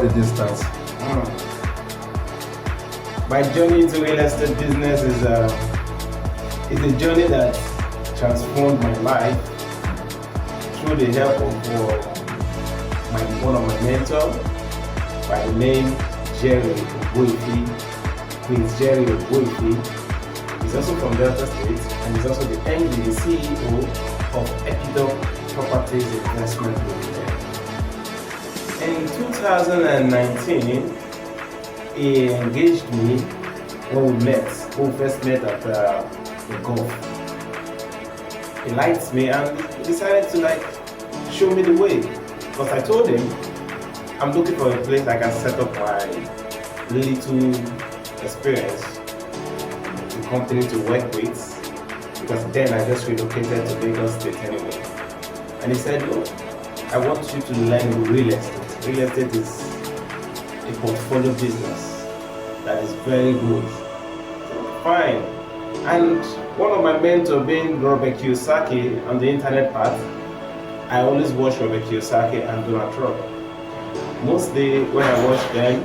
did it start? My journey into real estate business is a journey that transformed my life through the help of one of my mentors by the name Jerry Omi-P. Prince Jerry Omi-P. He's also from Delta State and he's also the MD, the CEO of Epidoc Properties Investment Limited. In 2019, he engaged me when we first met at the golf. He liked me and he decided to show me the way. Because I told him, I'm looking for a place I can set up my little experience, the company to work with, because then I just relocated to Lagos State anyway. And he said, look, I want you to learn real estate. Real estate is a portfolio business that is very good. Fine. And one of my mentors being Robert Kiyosaki on the internet path, I always watch Robert Kiyosaki and Donald Trump. Mostly when I watch them,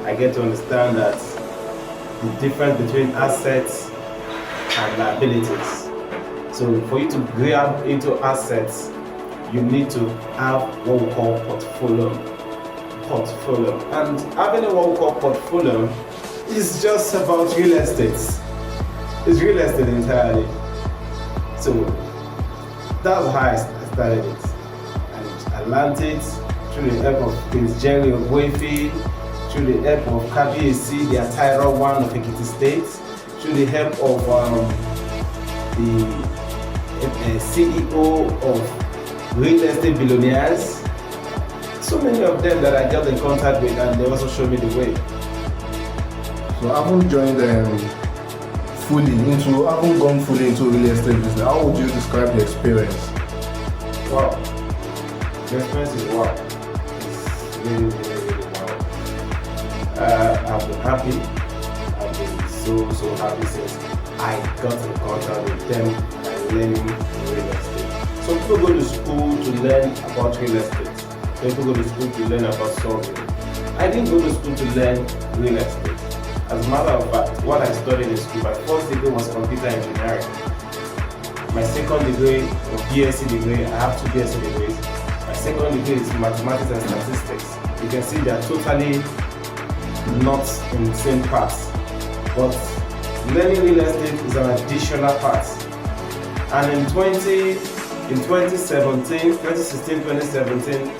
I get to understand that the difference between assets and liabilities. So for you to grab into assets, you need to have what we call portfolio. And having what we call portfolio is just about real estate. It's real estate entirely. So that's how I started it. And I learned it through the help of Prince Jerry Omi-P, through the help of KBAC, the Atira one of Ekiti State, through the help of the CEO of Real Estate Billionaires. So many of them that I got in contact with, and they also showed me the way. So I haven't joined gone fully into real estate business. How would you describe the experience? Wow. The experience is wow. It's really, really, really wow. I've been happy. I've been so happy since I got in contact with them and learning real estate. So people go to school to learn about real estate. Some people go to school to learn about solving. I didn't go to school to learn real estate. As a matter of fact, what I studied in school, my first degree was computer engineering. My second degree, or BSc degree, I have 2 BSc degrees. My second degree is mathematics and statistics. You can see they are totally not in the same path. But learning real estate is an additional part. And in 2016-2017,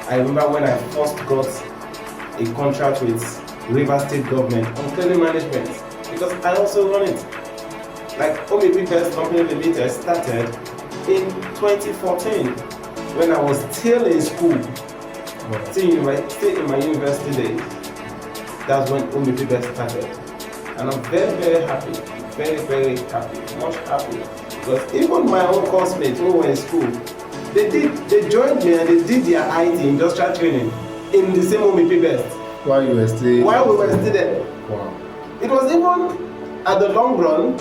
I remember when I first got a contract with River State government on cleaning management, because I also run it. Like Omi-P Company Limited started in 2014 when I was still in school, still in my university days. That's when Omi-P started. And I'm very happy, very happy, much happy. Because even my own classmates who were in school, they joined me and they did their IT industrial training in the same Omi-P Best. While we were still there. Wow. It was even at the long run,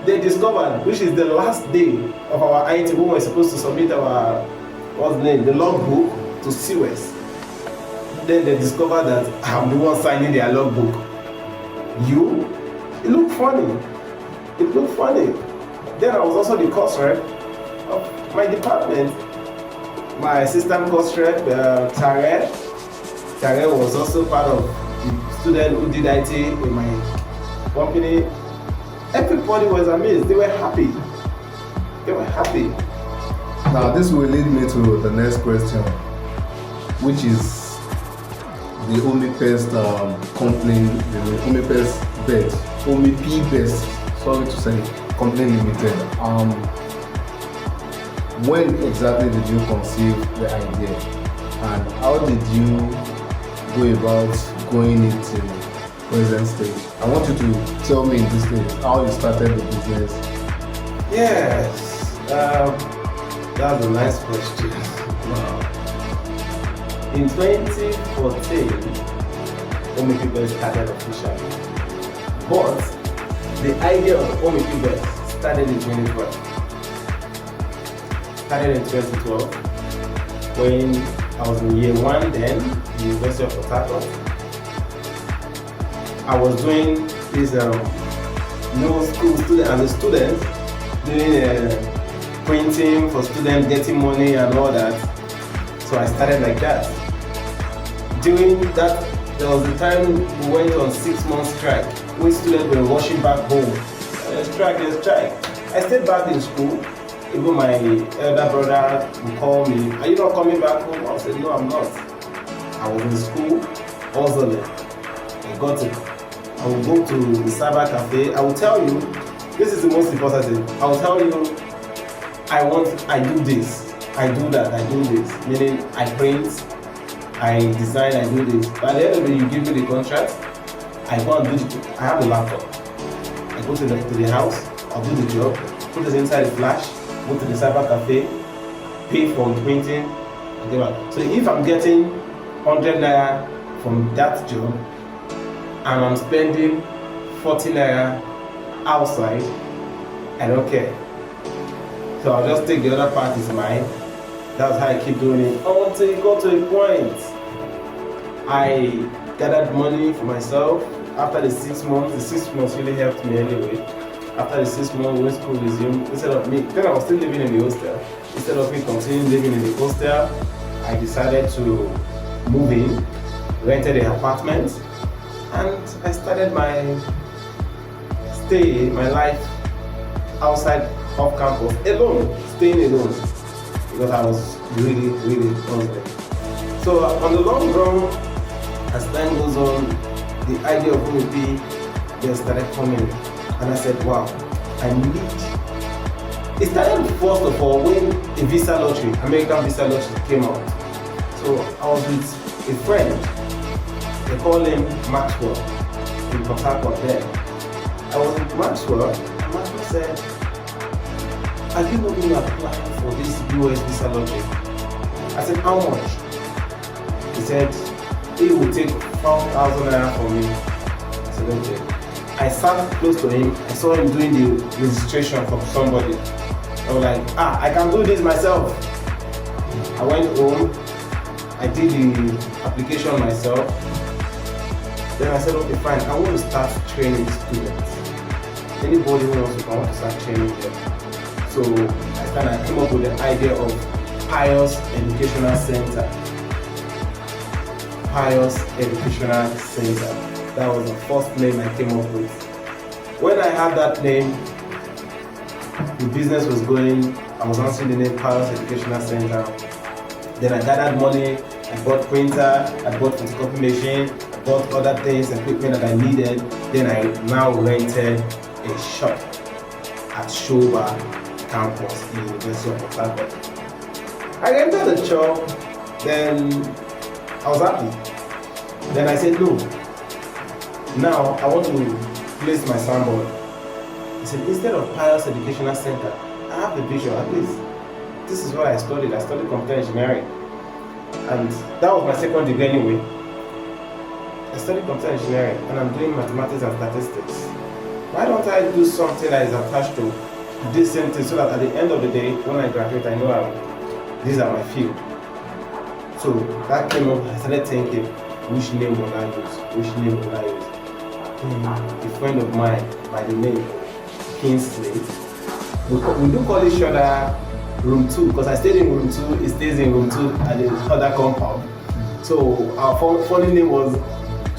they discovered, which is the last day of our IT, when we were supposed to submit our, the logbook to COS. Then they discovered that I'm the one signing their logbook. It looked funny. Then I was also the course rep of my department. My assistant course rep, Tare was also part of the student who did IT in my company. Everybody was amazed. They were happy. Now this will lead me to the next question, which is the Omi-P company, the Omi-P Best, sorry to say, company limited. When exactly did you conceive the idea, and how did you go about going into present stage? I want you to tell me in this stage how you started the business. Yes, that's a nice question. Wow. In 2014, Omi-P started officially, but the idea of Omi-P started in 2012. When I I was in year 1 then, the University of Port Harcourt. I was doing this school student as a student, doing printing for students, getting money and all that. So I started like that. During that, there was a time we went on 6-month strike, when students were rushing back home. Strike. I stayed back in school. Even my elder brother would call me, "Are you not coming back home?" I said, "No, I'm not." I was in school, hustling. I got it. I will go to the cyber cafe. I will tell you, this is the most important thing. I will tell you, I do this, I do that, I do this. Meaning, I print, I design, I do this. By the end of it, you give me the contract, I go and do it. I have a laptop. I go to the house, I'll do the job, put it inside the flash, go to the cyber cafe, pay for the printing, and get back. So if I'm getting 100 naira from that job, and I'm spending 40 naira outside, I don't care. So I'll just take the other part is mine. That's how I keep doing it until it got to a point. I gathered money for myself. After the 6 months, the 6 months really helped me anyway. After the 6 months when school resumed, instead of me, then I was still living in the hostel. Instead of me continuing living in the hostel, I decided to move in, rented an apartment, and I started my life outside of campus, alone, staying alone, because I was really hungry. So on the long run, as time goes on, the idea of Omi-P then started coming, and I said, wow, I need. It started first of all when a visa lottery, American visa lottery came out. So I was with a friend, they call him Maxwell, in Port Harcourt there. I was with Maxwell, and Maxwell said, "Have you not been applying for this US visa lottery?" I said, "How much?" He said, "He will take 4,000 naira from me." I said, "Okay." I sat close to him, I saw him doing the registration for somebody. I was like, I can do this myself. I went home, I did the application myself. Then I said, okay, fine, I want to start training students. Anybody who wants to, I want to start training them. So I came up with the idea of Pius Educational Center. Pius Educational Center. That was the first name I came up with. When I had that name, the business was going. I was answering the name Pius Educational Center. Then I gathered money, I bought printer, I bought photocopy machine, I bought other things, equipment that I needed. Then I now rented a shop at Shoba campus in the University of Port Harcourt. I rented the shop, then I was happy. Then I said, no, now I want to place my signboard. I said, instead of Pius Educational Center, I have the vision. At least this is what I studied. I studied computer engineering, and that was my second degree anyway. I studied computer engineering, and I'm doing mathematics and statistics. Why don't I do something that is attached to this same thing, so that at the end of the day, when I graduate, I know these are my field. So that came up. I started thinking, which name will I use? Which name will I use? A friend of mine by the name Kingsley. We do call each other room 2 because I stayed in room 2, he stays in room 2 at the other compound. So our funny name was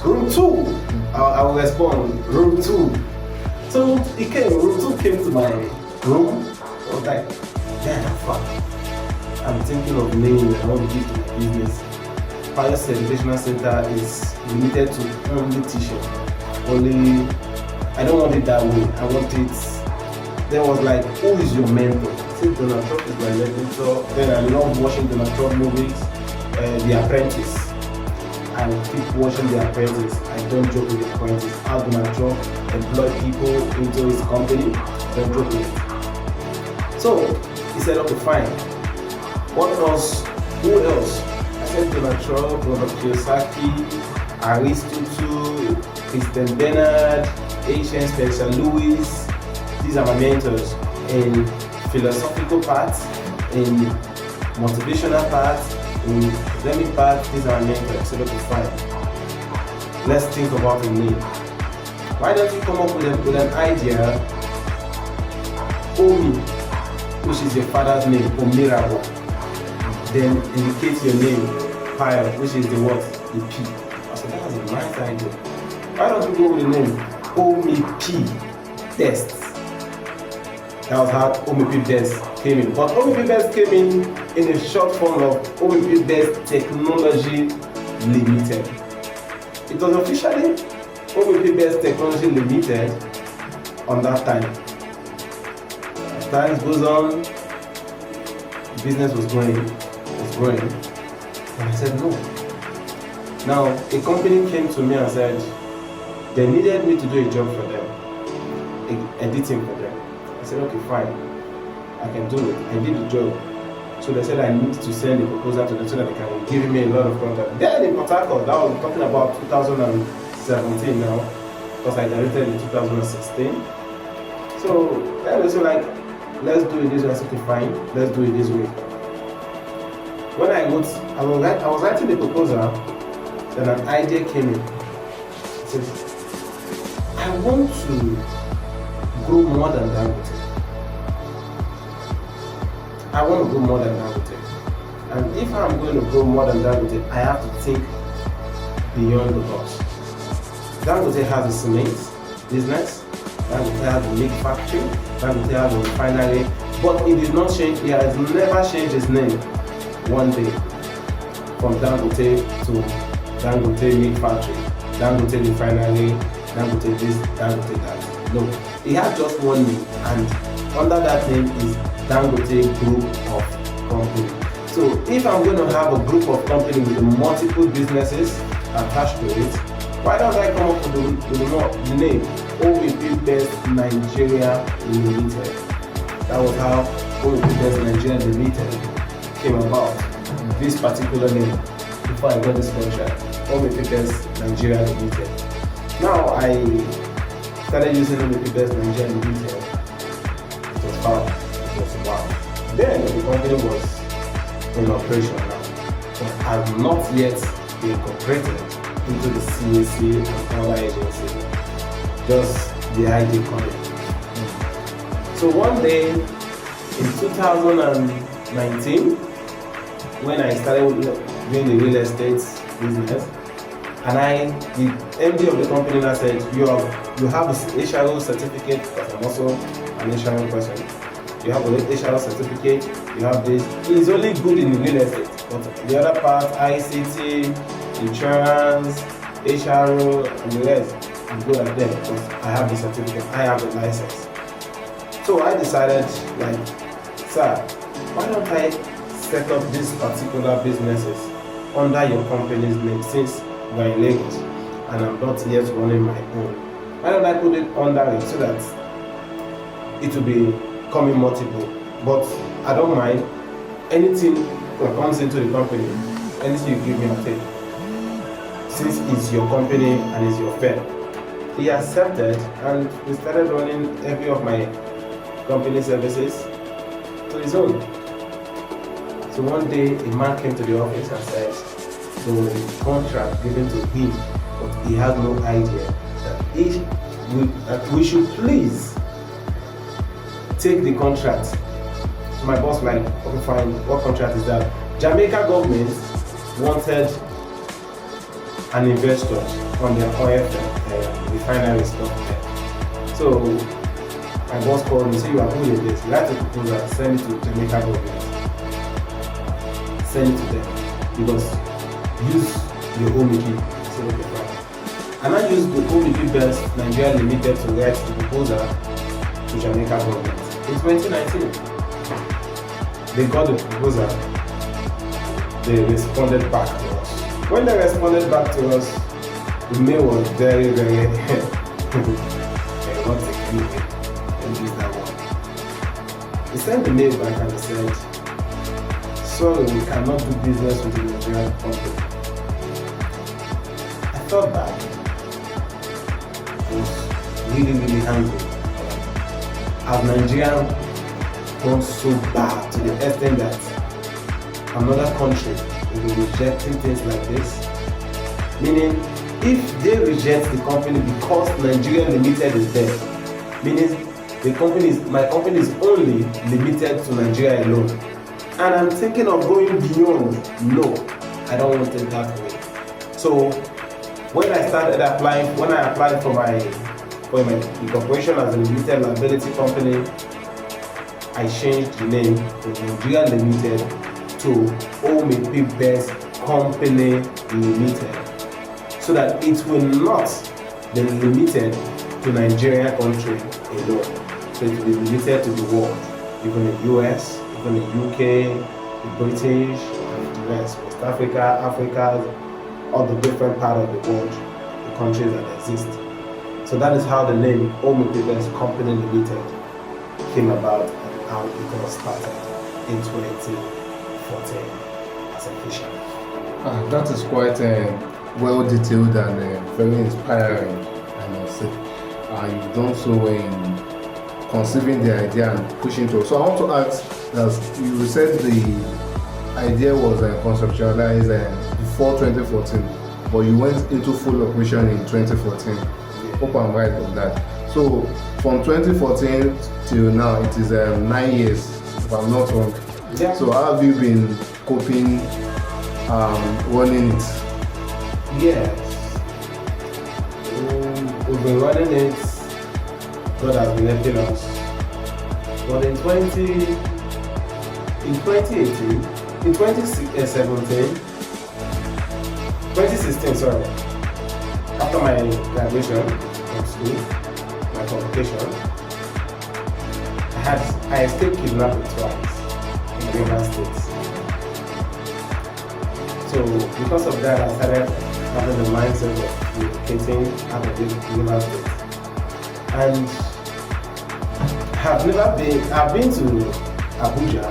room 2. I will respond, room 2. So room 2 came to my room. I was like, damn, fuck. I'm thinking of names I want to give to my business. Pius Educational Center is limited to only teaching. I don't want it that way. I want it. There was like, who is your mentor? I said Donald Trump is my mentor. Then I love watching Donald Trump movies. The Apprentice. I keep watching The Apprentice. I don't joke with The Apprentice. How Donald Trump employ people into his company. Don't joke with it. So he said, okay, fine. What else? Who else? I said Donald Trump, Robert Kiyosaki, Aristotle, Christian Bernard, H.N. Spencer Lewis. These are my mentors in philosophical parts, in motivational parts, Let me pass this our name to say, okay, fine. Let's think about a name. Why don't you come up with an idea? Omi, which is your father's name, Omirabo. Then indicate your name, Pile, which is the what? The P. I said, that's a nice idea. Why don't you go with the name Omi-P Test? That was how Omi-P Best came in. But Omi-P Best came in a short form of Omi-P Best Technology Limited. It was officially Omi-P Best Technology Limited on that time. As time goes on, business was growing. And I said no. Now, a company came to me and said they needed me to do a job for them, editing for them. I said, okay, fine, I can do it. I did the job. So they said I need to send a proposal to them so that they can give me a lot of content. Then in Port Harcourt, that was talking about 2017 now, because I graduated in 2016. So then they said like, let's do it this way. I said, okay, fine, let's do it this way. When I was writing the proposal, then an idea came in. I said, I want to grow more than Dangote. I want to grow more than Dangote. And if I'm going to grow more than Dangote, I have to think beyond the box. Dangote has a cement business, Dangote has a milk factory, Dangote has a refinery, but it did not change, it has never changed its name one day. From Dangote to Dangote milk factory, Dangote refinery, Dangote this, Dangote that. No, it has just one name, and under that name is Dangote Group of Company. So if I'm going to have a group of company with multiple businesses attached to it, why don't I come up with the name Omi-P Best Nigeria Limited? That was how Omi-P Best Nigeria Limited came about. This particular name before I got this contract, Omi-P Best Nigeria Limited. Now I started using Omi-P Best Nigeria Limited. It was fun. It was wow. Then the company was in operation now, but I'm not yet incorporated into the CAC and other agencies. Just the idea coming. So one day in 2019, when I started doing the real estate business, and the MD of the company now said, you have a HRO certificate, because I'm also an HRO person. You have a HRO certificate, you have this. It's only good in the real estate, but the other part, ICT, insurance, HRO, and the rest, I'm good at them because I have the certificate, I have the license. So I decided, like, sir, why don't I set up these particular businesses under your company's name, since we're in Lagos and I'm not yet running my own? Why don't I put it under it so that it will be coming multiple? But I don't mind anything that comes into the company, anything you give me, I'll take. Since it's your company and it's your firm. He accepted, and we started running every of my company services to his own. So one day a man came to the office and said there was a contract given to him, but he had no idea that we should please take the contract. So my boss was like, okay fine, what contract is that? Jamaica government wanted an investor on their oil refinery stuff there. So my boss called me, say you are doing this, write a proposal, send it to Jamaica government. Send it to them, because use your Omi-P. So okay, fine. And I used the Omi-P Best Nigeria Limited to write the proposal to Jamaica government. In 2019, they got the proposal, they responded back to us. When they responded back to us, the mail was very, very not technical. Don't use that one. They sent the mail back and they said, sorry, we cannot do business with the Nigerian company. I thought bad. I was really, really angry. Have Nigeria gone so bad to the extent that another country will be rejecting things like this. Meaning, if they reject the company because Nigeria Limited is there, meaning my company is only limited to Nigeria alone. And I'm thinking of going beyond. No, I don't want it that way. So when I applied for my incorporation as a limited liability company, I changed the name from Nigeria Limited to Omi-P Best Company Limited, so that it will not be limited to Nigeria country alone. So it will be limited to the world, even the US, even the UK, the British, and the rest, West Africa, all the different parts of the world, the countries that exist. So that is how the name Omi-P Best Company Limited came about and how it got started in 2014 as official. That is quite well detailed and very inspiring, I must say. You've done so in conceiving the idea and pushing through. So I want to ask, as you said the idea was conceptualized before 2014, but you went into full operation in 2014. Hope I'm right on that. So from 2014 till now, it is 9 years, if I'm not wrong. Yeah. So how have you been coping running it? Yes. We've been running it. God has been helping us. But in 2016, sorry, after my graduation from school, my qualification, I escaped kidnapping twice in Rivers State. So because of that, I started having the mindset of relocating out of Rivers State. And I've been to Abuja,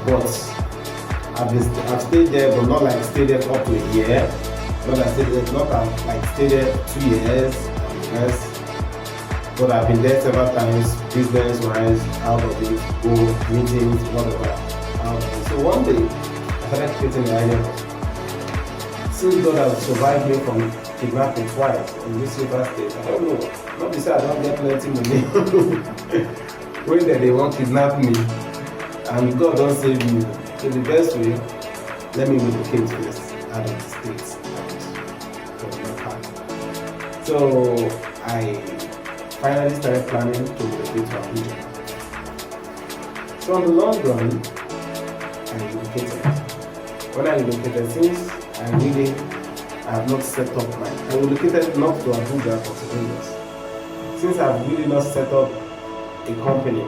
but I've stayed there, but not like stayed there up to a year. Not like stayed there 2 years, yes. But I've been there several times, business-wise, out of it, go meetings, whatever. So one day, I started creating the idea. Since God has survived me from kidnapping twice in this River State, I don't know. Not to say I don't get plenty money. When they want to kidnap me, and God don't save me. So the best way, let me relocate this out of the States and from my part. So I finally started planning to relocate to Abuja. So on the long run, I relocated. When I relocated, since I have not set up I relocated not to Abuja but to Lagos. Since I've really not set up a company,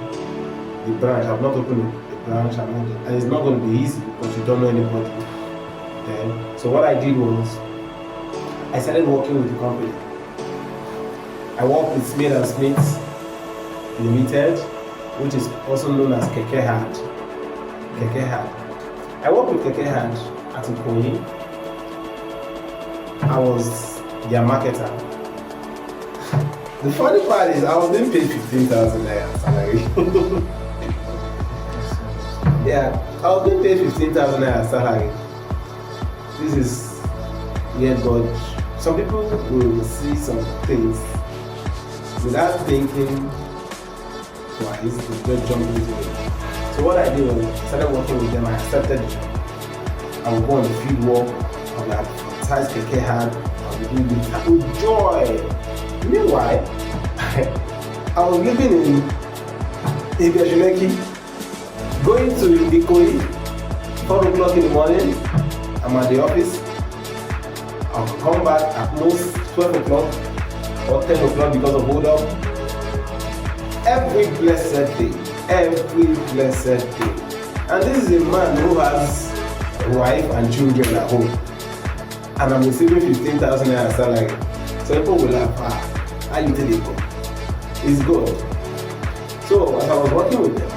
the branch, I've not opened a branch, and it's not going to be easy because you don't know anybody. Okay? So what I did was, I started working with the company. I worked with Smith & Smith Limited, which is also known as Keke Hard. I worked with Keke Hard at Ikoyi. I was their marketer. The funny part is I was being paid 15,000 naira salary. Yeah, I was being paid 15,000 naira salary. This is where God. Some people will see some things without thinking twice, they just jump into it. So what I did was I started working with them. I accepted the job. I would go on the field work. I would advertise Keke Hard. I would do it with joy. Meanwhile, I was living in Ibejuleki, going to Ikoyi, 4 o'clock in the morning. I'm at the office. I'll come back at most 12 o'clock or 10 o'clock because of hold up. Every blessed day. And this is a man who has a wife and children at home. And I'm receiving 15,000 naira salary. So people will laugh, how you did it go? It's good. So as I was working with them,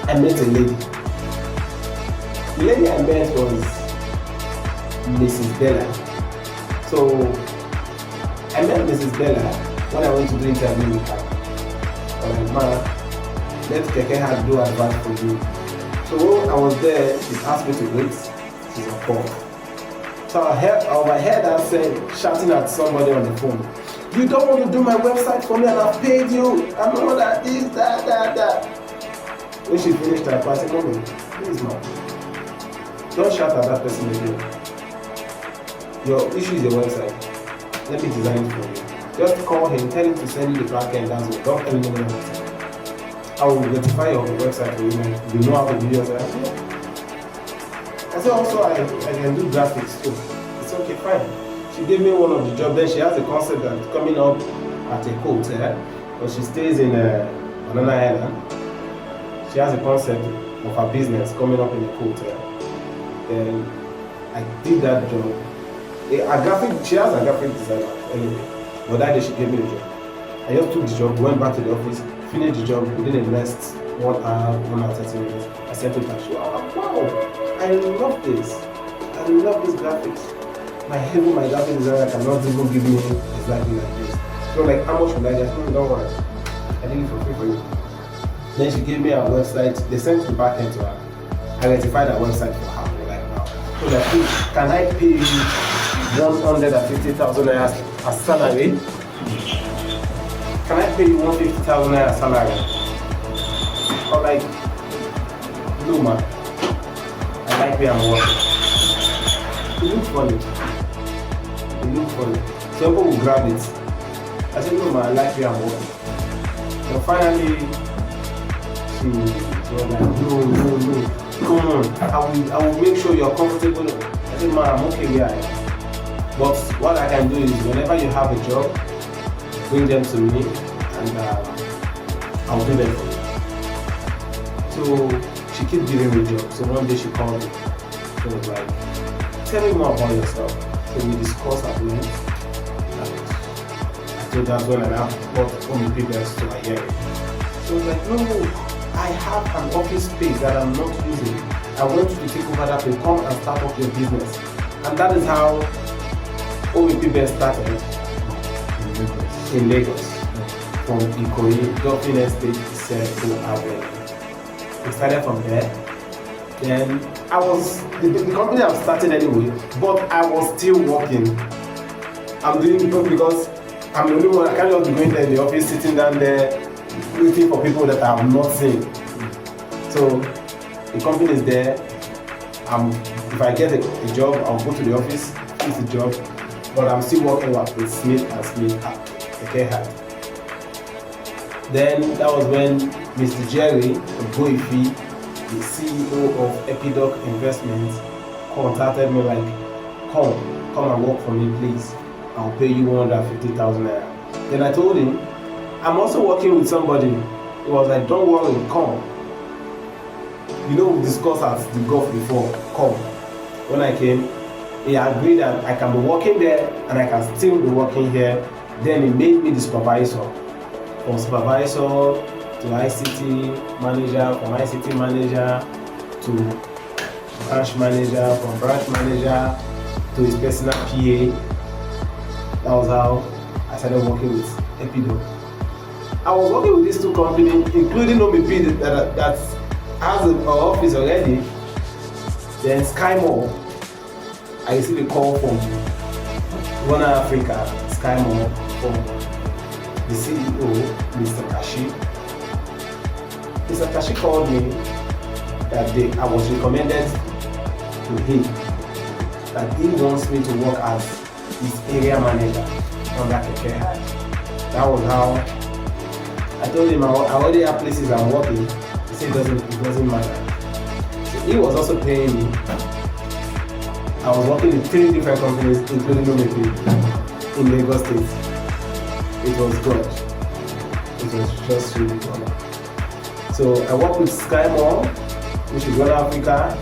I met a lady. The lady I met was Mrs. Bella. So I met Mrs. Bella when I went to do interview with her. I was like, man, let Keke Hard do advert for you. So when I was there, she asked me to wait. She's a call. So I heard her shouting at somebody on the phone. You don't want to do my website for me and I've paid you. I'm all that, this, that. When she finished her part, I said, Mommy, please ma, don't shout at that person again. Your issue is your website. Let me design it for you. Just call him, tell him to send you the back end, that's it. Don't tell him anything else. I will rectify your website for you, man. You know how to do yours. I said, also, I can do graphics too. It's okay, fine. She gave me one of the jobs. Then she has a concept that's coming up at a hotel, but she stays in another island. She has a concept of her business coming up in a hotel. Then I did that job. She has a graphic designer anyway, but that day she gave me the job. I just took the job, went back to the office, finished the job within the next 1 hour, 1 hour, 30 minutes. I sent it to her. She was like, wow, I love this. I love this graphics. My graphic designer cannot even give me exactly like this. So like, how much would I get? Don't worry. I did it for free for you. Then she gave me her website. They sent the back end to her. I rectified her website for her like now. So that, please, can I pay you 150,000 naira as salary? Can I pay you 150,000 naira salary? Or like, no man, I like where I'm working. It looks funny. Some people will grab it. I said, no man, I like where I'm working. So finally, she was like, no, come on, I will make sure you're comfortable. I said, man, I'm okay where I am. But what I can do is, whenever you have a job, bring them to me and I'll do them for you. So she keeps giving me jobs. So one day she called me. She was like, tell me more about yourself. So we discussed at length. I told her when I bought Omi-P to a year. She was like, no, I have an office space that I'm not using. I want you to take over that and come and start up your business. And that is how Omi-P started in Lagos. From Ikoyi, Dolphin Estate to Avenue. We started from there. Then I was, the company I started anyway, but I was still working. I'm doing it because I'm the only one. I can't just be going there in the office, sitting down there, waiting for people that I have not seen. So the company is there. If I get a job, I'll go to the office, fix the job, but I'm still working with Smith & Smith at Omi-P. Then that was when Mr. Jerry Omi-P, the CEO of Epidoc Investments, contacted me like, come and work for me please. I'll pay you 150,000 naira. Then I told him, I'm also working with somebody. He was like, don't worry, come. You know, we discussed at the golf before, come. When I came, he agreed that I can be working there and I can still be working here. Then he made me the supervisor. From supervisor to ICT manager, from ICT manager to branch manager, from branch manager to his personal PA. That was how I started working with Epidoc. I was working with these two companies, including Omi-P that has an office already. Then Sky Mall. I received a call from Ghana Africa, Sky Mall, from the CEO, Mr. Kashi. Mr. Kashi called me that day. I was recommended to him that he wants me to work as his area manager on that Omi-P. That was how I told him I already have places I'm working. He said it doesn't matter. So he was also paying me. I was working in 3 different companies, including Omi-P in Lagos State. It was good. It was just really good. So I work with Sky Mall, which is Ghana Africa.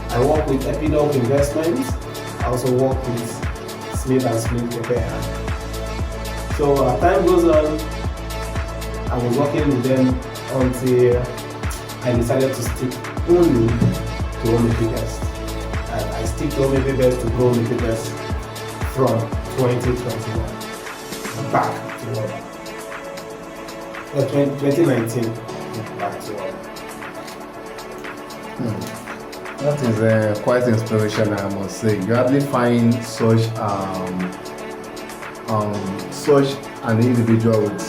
I work with Epidoc Investments. I also work with Smith & Smith Omi-P. So as time goes on, I was working with them until I decided to stick only to Omi-P. And I stick to Omi-P to grow Omi-P from 2021 back to 2019 back to That is quite inspirational, I must say. You hardly find such an individual with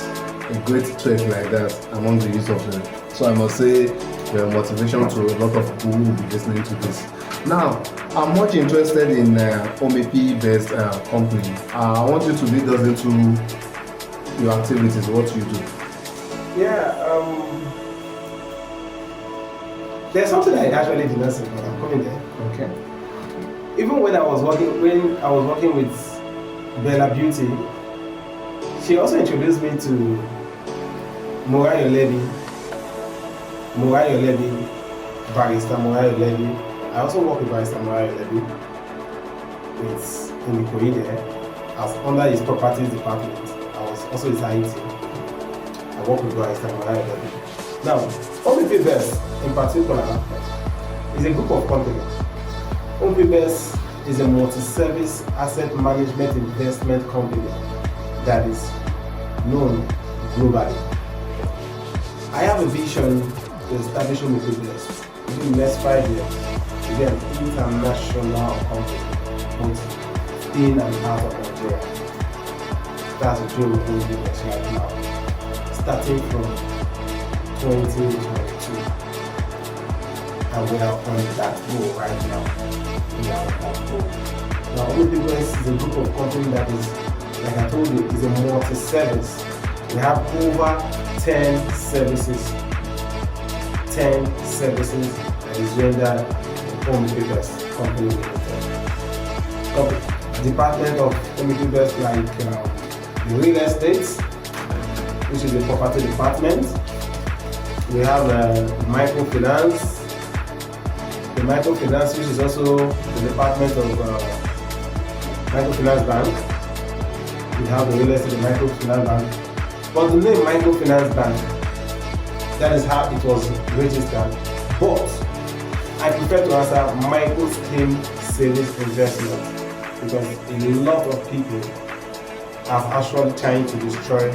a great trait like that among the youth of the. So I must say, you're a motivation to a lot of people who will be listening to this. Now, I'm much interested in Omi-P based company. I want you to lead us into your activities, what you do. Yeah, there's something I actually did not say, but I'm coming there. Okay. Even when I was working with Bella Beauty, she also introduced me to Morayo Levy, barrister Morayo Levy. I also work with barrister Morayo Levy. It's in the Korea there. I was under his properties department. I was also his IT. I work with barrister Morayo Levy. Now, Omi-P in particular is a group of companies. Omi-P is a multi-service asset management investment company that is known globally. I have a vision to establish Omi-P within the next 5 years to be an international company, both in and out of Nigeria. That's a dream of Omi-P right now, starting from 2022. And we are on that goal right now. We are on that goal. Now, Omi-P is a group of companies that is, like I told you, is a multi-service. We have over 10 services. 10 services that is rendered in Omi-P company limited. Department of Omi-P like the real estate, which is the property department. We have microfinance. The microfinance, which is also the department of microfinance bank. We have the real estate, the microfinance bank. But the name microfinance bank, that is how it was registered. But I prefer to answer micro scheme savings investment because a lot of people have actually trying to destroy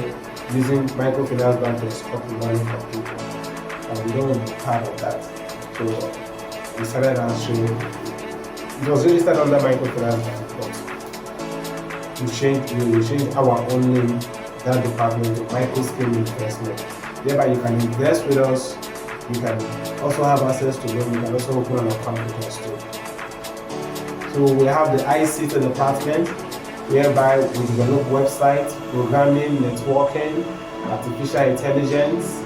using microfinance bank to stop the money from people. And we don't want to be part of that. So we started answering. It was registered under microfinance bank, but we changed our own name, that department, to micro scheme investment. Thereby you can invest with us, you can also have access to them, you can also open an account with us too. So we have the ICT department, whereby we develop websites, programming, networking, artificial intelligence,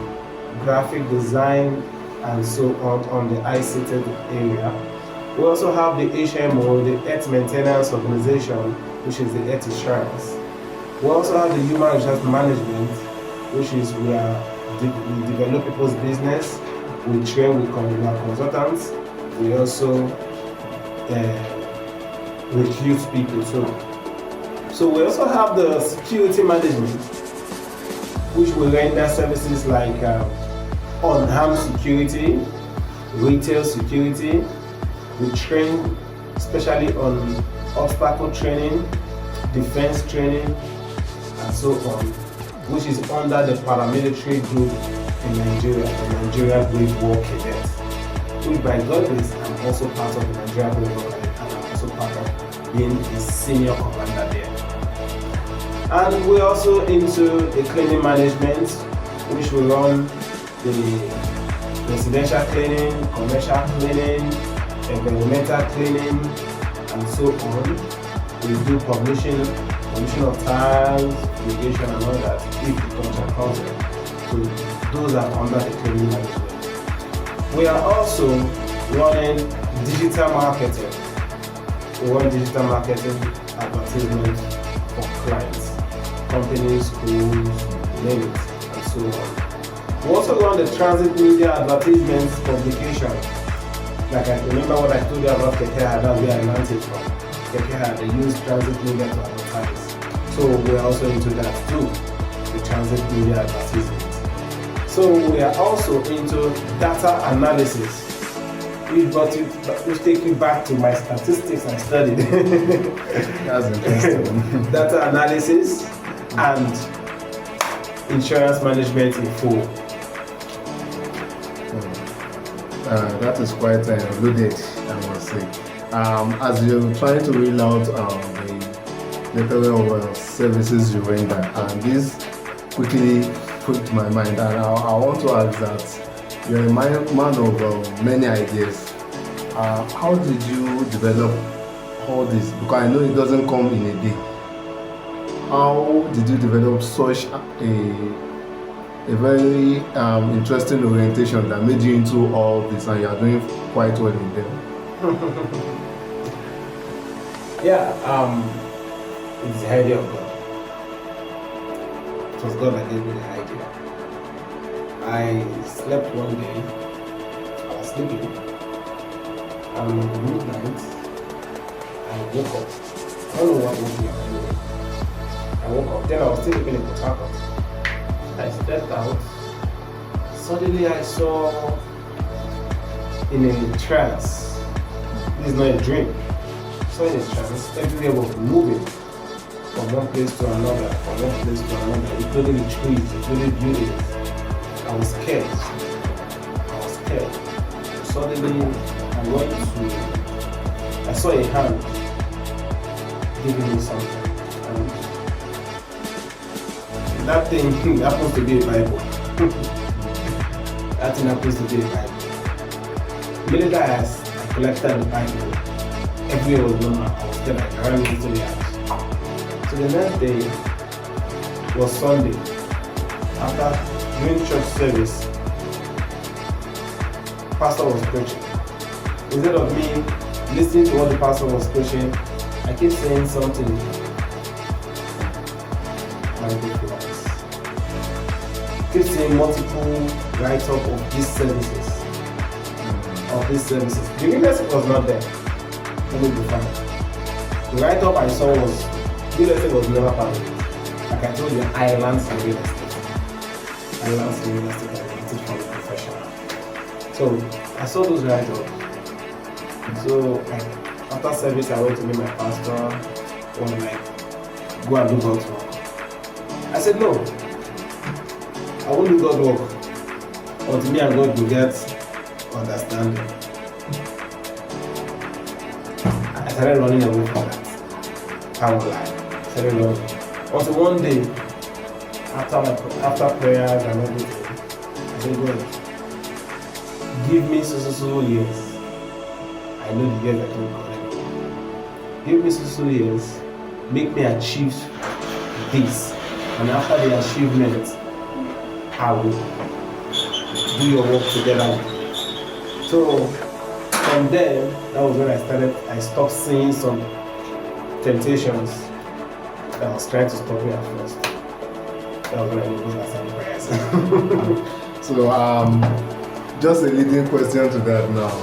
graphic design, and so on the ICT area. We also have the HMO, the Earth Maintenance Organization, which is the Earth Insurance. We also have the Human Resource Management, which is where we develop people's business, we train with consultants, we also recruit people too. So we also have the security management, which will render services like on-armed security, retail security. We train especially on obstacle training, defense training, and so on, which is under the paramilitary group in Nigeria, the Nigeria Brave War Cadets, which by God grace, I'm also part of the Nigeria Brave War Cadets, and I'm also part of being a senior commander there. And we're also into the cleaning management, which will run the residential cleaning, commercial cleaning, environmental cleaning, and so on. We do publishing of tiles, irrigation, and all that, if the contract comes in. So those are under the cleaning management. We are also running digital marketing. We run digital marketing advertisement for clients, companies, schools, name it, and so on. We also run the transit media advertisements publication. Like I remember what I told you about Kekeha, that's where I learned it from. Kekeha, they use transit media to advertise. So we're also into that too, the transit media advertisement. So we are also into data analysis, which take you back to my statistics I studied. That's interesting. Data analysis and insurance management in full. That is quite loaded, I must say. As you're trying to reel out the level of services you render, and this quickly put to my mind, and I want to ask that you're a man of many ideas. How did you develop all this? Because I know it doesn't come in a day. How did you develop such a very interesting orientation that made you into all this, and you are doing quite well in them? It's the idea of God. It was God that gave me the idea. I slept one day, I was sleeping, and midnight, I woke up. I don't know what woke me up. I woke up, then I was still living in Port Harcourt. I stepped out. Suddenly I saw in a trance. This is not a dream. So in a trance, everywhere was moving from one place to another, including the trees, including buildings. I was scared. Suddenly I saw a hand giving me something. And that thing happens to be a Bible. That thing happens to be a Bible. Immediately I collected the Bible. Everywhere was normal. I was scared. I ran into the house. So the next day was Sunday. After during church service, pastor was preaching. Instead of me listening to what the pastor was preaching, I keep saying something. Keep saying multiple write-up of these services. The real was not there. Let me be frank. The write-up I saw was real estate was never part of it. Like I told you, I learned some real estate. I teach from a professional. So I saw those write-ups. So after service, I went to meet my pastor. Go and do God's work. I said no. I won't do God's work until me and God will get understanding. I started running away from that. I won't lie. I started running. Until one day, after prayers and everything, I said, God, give me so years. I know the years I don't call it. Give me so years. Make me achieve this. And after the achievement, I will do your work together. So from there, that was when I stopped seeing some temptations that was trying to stop me at first. That was when I did prayers. So just a leading question to that now.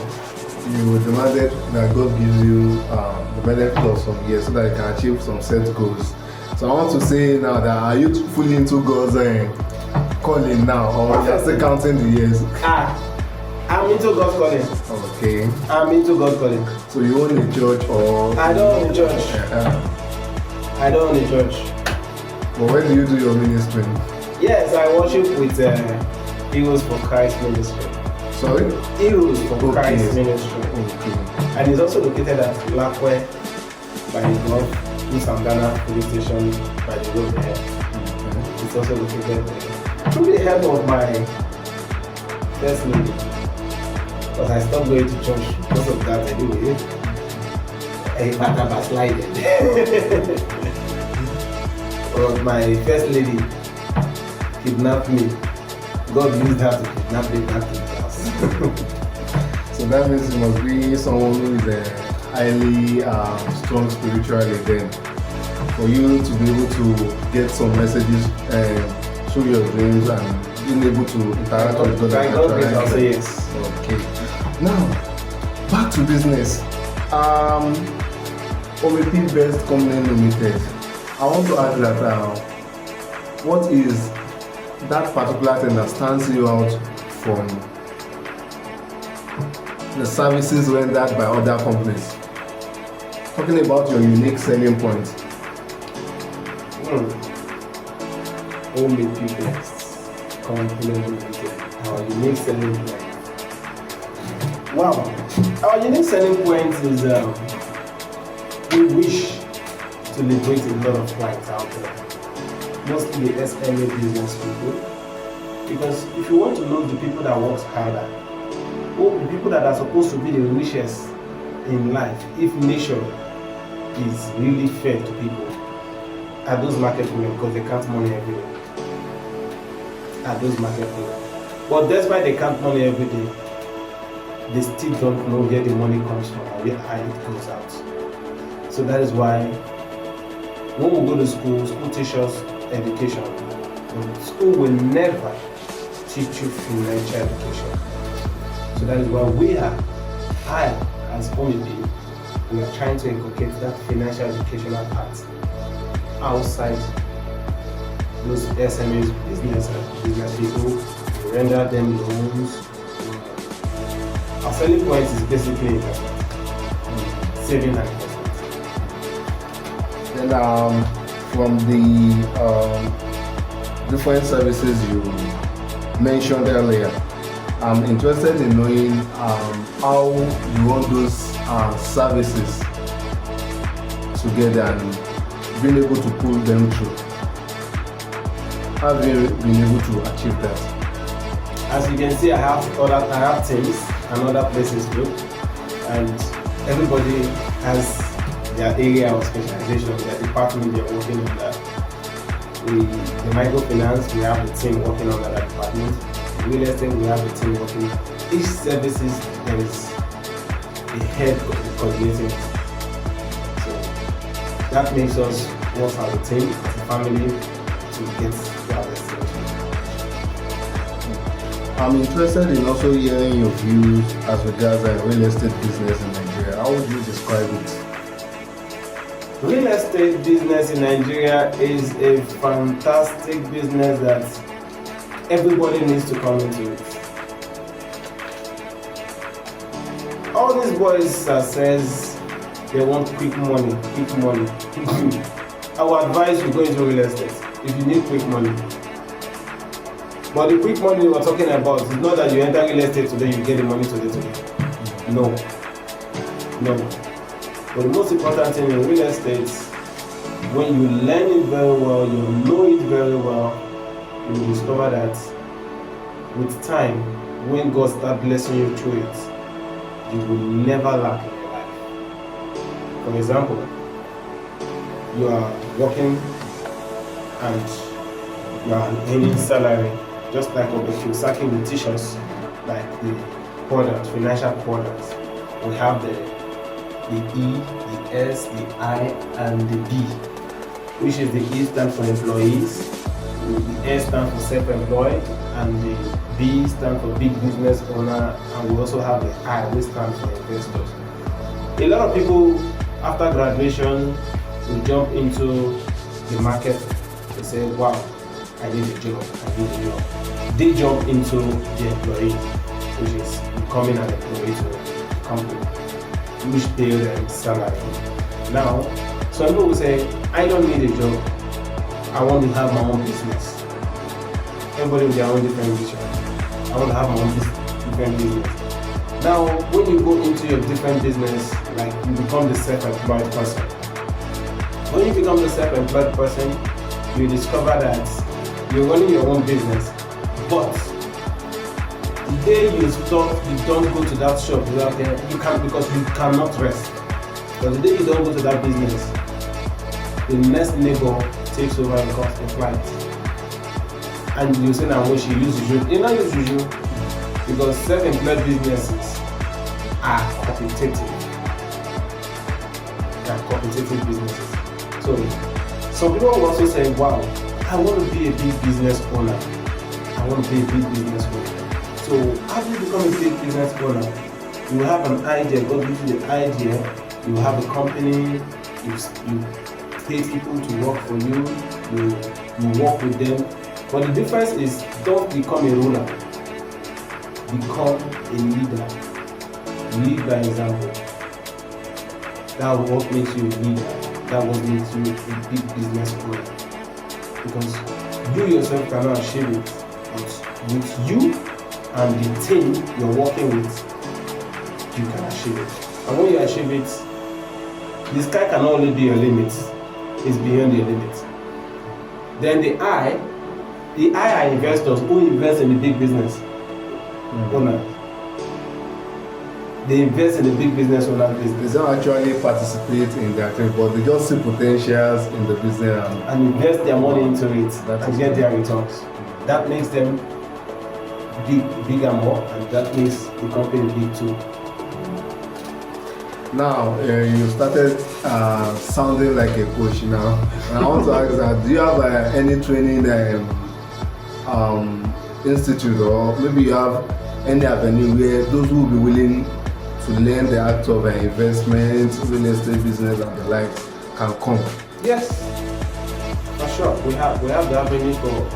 You demanded that God gives you the benefit of some years so that you can achieve some set goals. So I want to say now that are you fully into God's calling now, or you're still counting the years? I'm into God's calling. Okay. I'm into God's calling. So you own a church or? I don't own a church. I don't own a church. But where do you do your ministry? Yes, I worship with Eagles for Christ Ministry. Sorry? Eagles for Christ Ministry. Okay. And it's also located at Lakwe by the Gulf. In Sandana police station by the road there. Okay. It's also located there. Through the help of my first lady. But I stopped going to church because of that anyway. I backslided. But my first lady kidnapped me. God used her to kidnap me back to the house. So that means you must be someone who is highly strong spiritually then, for you to be able to get some messages through your dreams and being able to interact with God. Yes. Okay. Now, back to business. Omi-P Best Company Limited. I want to ask that what is that particular thing that stands you out from the services rendered by other companies? Talking about your unique selling point. Omi-P Best Company Limited. Our unique selling point. Wow. Our unique selling point is we wish to liberate a lot of clients out there, mostly the SME business people. Because if you want to know the people that work harder, or the people that are supposed to be the richest in life, if nature is really fair to people, are those market women, because they count money every day. Are those market women. But despite they count money every day, they still don't know where the money comes from or where it goes out. So that is why when we go to school, school teaches us education. But school will never teach you financial education. So that is why I as Omi-P, we are trying to inculcate that financial educational part outside those SMEs, business people, we render them loans. Our selling point is basically investment, saving and investment. Then from the different services you mentioned earlier, I'm interested in knowing how you want those services together and being able to pull them through. How have you been able to achieve that? As you can see, I have teams and other places too, and everybody has their area of specialization, their department they're working on that. The microfinance, we have a team working on that department. Real estate, we have a team working on. Each services, there is a head coordinating. So that makes us work as a team, as a family, to get to our destination. I'm interested in also hearing your views as regards real estate business in Nigeria. How would you describe it? Real estate business in Nigeria is a fantastic business that everybody needs to come into it. All these boys says they want quick money. I would advise you go into real estate if you need quick money. But the quick money we're talking about is not that you enter real estate today, you get the money today. No. But the most important thing in real estate, when you learn it very well, you know it very well, you will discover that with time, when God starts blessing you through it, you will never lack in your life. For example, you are working and you are earning salary, just like Obi Kiyosaki will teach us, like the quadrants, financial quadrants. We have the E, the S, the I, and the B, which is the E stands for employees, the S stands for self-employed, and the B stands for big business owner, and we also have the I, which stands for investors. A lot of people after graduation will jump into the market. They say, wow, I need a job. They jump into the employee, which is becoming an employee to the company, which pay them salary. Now, some people will say, I don't need a job. I want to have my own business. Everybody with their own different vision. I want to have my own different business. Now, when you go into your different business, like you become the self-employed person. When you become the self-employed person, you discover that you're running your own business. But the day you stop, you don't go to that shop without there, you can't, because you cannot rest. But the day you don't go to that business, the next neighbor takes over and comes the client. And you say now when she uses you, you not use you because self-employed businesses are competitive. They are competitive businesses. So some people will also say, wow, I want to be a big business owner. I want to be a big business owner. So how do you become a big business owner? You have an idea, God gives you the idea, you have a company, you pay people to work for you, you work with them. But the difference is, don't become a ruler, become a leader. Lead by example. That is what makes you a leader. That is what makes you a big business owner. Because you yourself cannot achieve it, but with you and the team you're working with, you can achieve it. And when you achieve it, the sky can only be your limit. It's beyond your limit. Then the I are investors who invest in the big business owner. They invest in the big business owner business. They don't actually participate in their thing, but they just see potentials in the business and invest their money into it and get their returns. That makes them bigger more, and that makes the company big too. Now, you started sounding like a coach now. And I want to ask that, do you have any training institute, or maybe you have any avenue where those who will be willing to learn the act of investment, real estate business and the like can come? Yes, for sure. We have the avenue for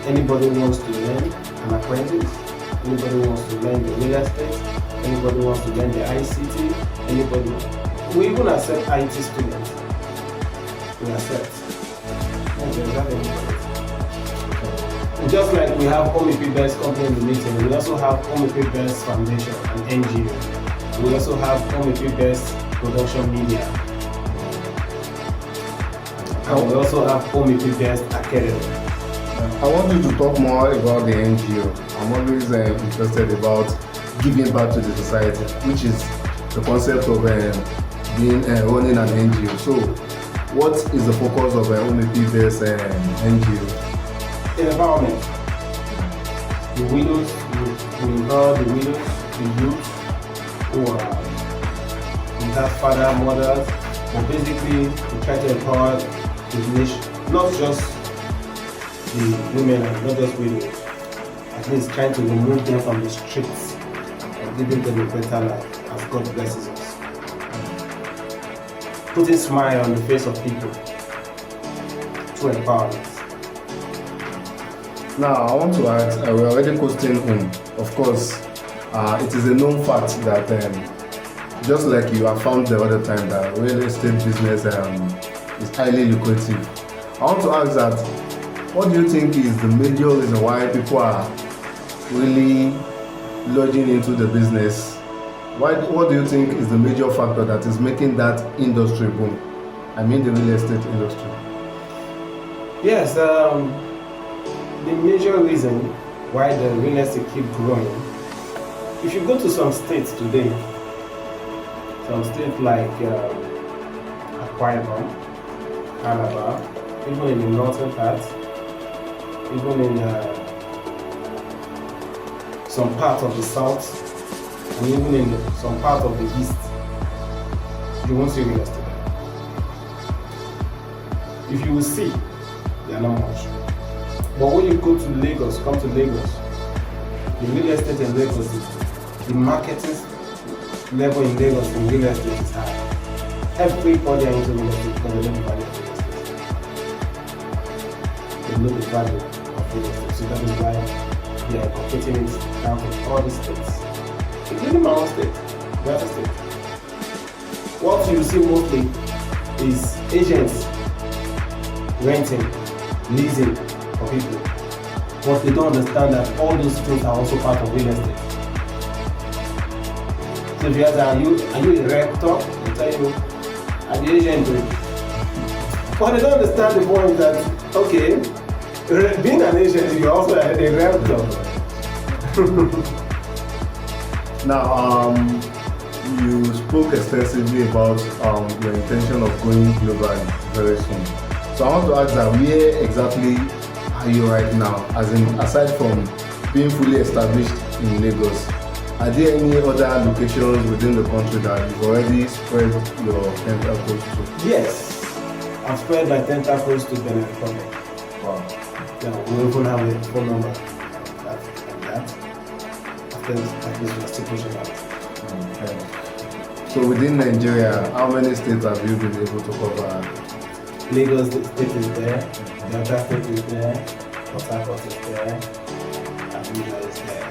anybody who wants to learn an apprentice, anybody who wants to learn the real estate, anybody who wants to learn the ICT, anybody. We even accept IT students. We accept. Just like we have Omi-P Best Company Limited, we also have Omi-P Best Foundation and NGO. We also have Omi-P Best Production Media. And we also have Omi-P Best Academy. I want you to talk more about the NGO. I'm always interested about giving back to the society, which is the concept of running an NGO. So, what is the focus of Omi-P Best NGO? Environment. The widows, we empower the widows, the youth who are without father, mothers, but basically we try to empower the nation, not just the women and not just widows, at least trying to remove them from the streets and giving them a better life as God blesses us. Putting a smile on the face of people through empowerment. Now, I want to ask, we're already posting home. Of course, it is a known fact that just like you have found the other time that real estate business is highly lucrative. I want to ask that, what do you think is the major reason why people are really lodging into the business? What do you think is the major factor that is making that industry boom? I mean the real estate industry. Yes, the major reason why the real estate keep growing, if you go to some states today, some states like Akwa Ibom, Calabar, even in the northern part, even in some part of the south, and even in some part of the east, you won't see real estate. If you will see, they are not much. But when you go to Lagos, come to Lagos, the real estate in Lagos, the marketing level in Lagos in real estate is high. Everybody are into real estate because they know the value of real estate. They know the value of real estate. So that is why they are incorporating it down to all the states, including my own state, Delta State. What you see mostly is agents renting, leasing for people, but they don't understand that all those things are also part of real estate. So if you ask, are you a rector? They tell you, I'm the agent. But they don't understand the point that, okay, being an agent, you're also a rector. Now, you spoke extensively about your intention of going global very soon. So I want to ask that, where exactly are you right now? As in, aside from being fully established in Lagos, are there any other locations within the country that you've already spread your tentacles to? Yes, I've spread my tentacles to Benin Republic. Wow. Yeah, we even have a phone number like that. After at least we're still pushing out. Okay. So within Nigeria, how many states have you been able to cover? Lagos State is there, Delta State is there, Port Harcourt is there, Abuja is there.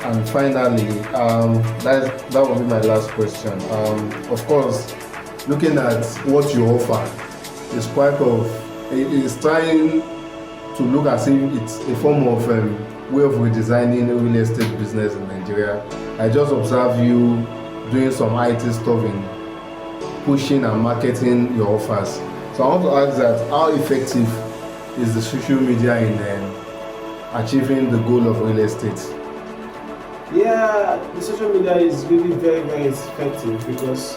And finally, that will be my last question. Of course, looking at what you offer, it is trying to look as if it's a form of way of redesigning real estate business in Nigeria. I just observe you doing some IT stuff in pushing and marketing your offers. So I want to ask that how effective is the social media in achieving the goal of real estate? Yeah, the social media is really very, very effective because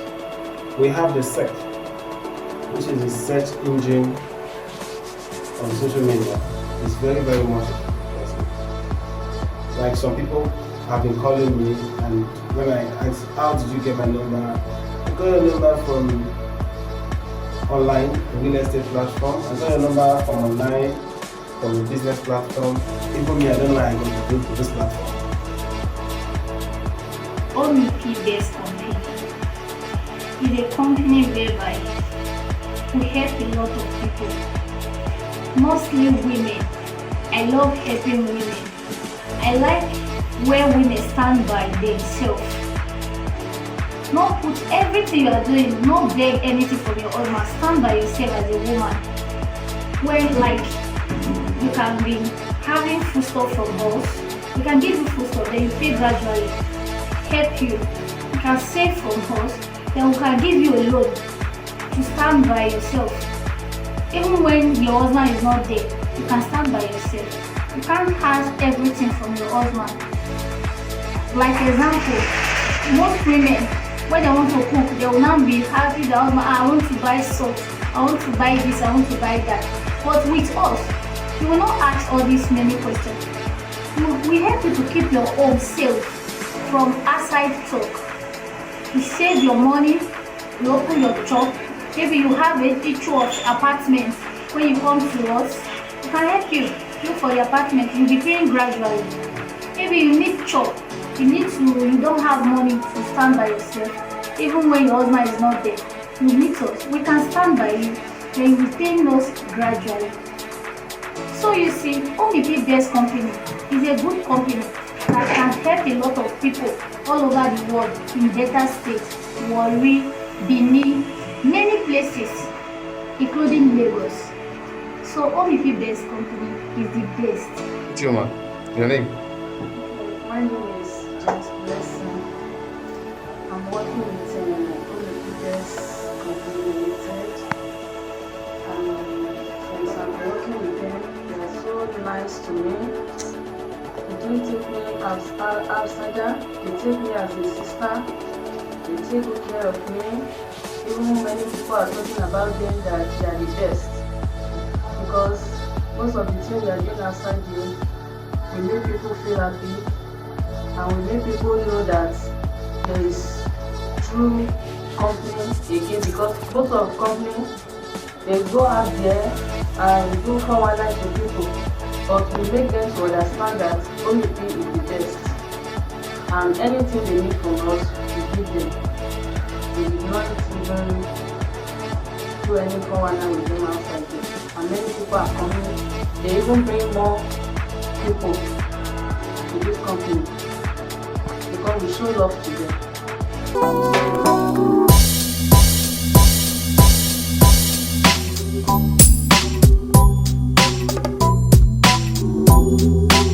we have the search, which is the search engine on social media. It's very, very much effective. Like some people have been calling me, and when I ask, how did you get my number? I got your number from online, a real estate platform. I got your number from online, from a business platform. Even me, I don't know how I got to this platform. Omi-P based company is a company whereby we help a lot of people, mostly women. I love helping women. I like where women stand by themselves. Not put everything you are doing, not beg anything from your husband. Stand by yourself as a woman. Where like you can be having food stuff from us, we can give you food stuff, then you pay gradually. Help you. You can save from us, then we can give you a loan to stand by yourself. Even when your husband is not there, you can stand by yourself. You can't ask everything from your husband. Like example, most women, when they want to cook, they will not be happy the husband, I want to buy salt, I want to buy this, I want to buy that. But with us, you will not ask all these many questions. We help you to keep your home safe from outside talk. You save your money, you open your shop. Maybe you have a issue of apartment. When you come to us, we can help you look for your apartment. You'll be paying gradually. Maybe you need shop. You don't have money to stand by yourself. Even when your husband is not there, you need us. We can stand by you. Then you will pay us gradually. So you see, Omi-P based company is a good company that can help a lot of people all over the world in Delta State, Warri, Benin, many places, including Lagos. So Omi-P based company is the best. What's your man? Your name? My name is James Blessing. I'm working with Omi-P based company limited. Since I'm working with them, they are so nice to me. They don't take me as outsider, they take me as a sister, they take good care of me. Even many people are talking about them that they are the best. Because most of the things we are doing outside here, we make people feel happy and we make people know that there is true company again, because most of companies, they go out there and do 419 to people. But we make them to understand that Omi-P is the best. And anything they need from us, we give them. We did not even do any 419 with them outside there. And many people are coming. They even bring more people to this company because we show love to them.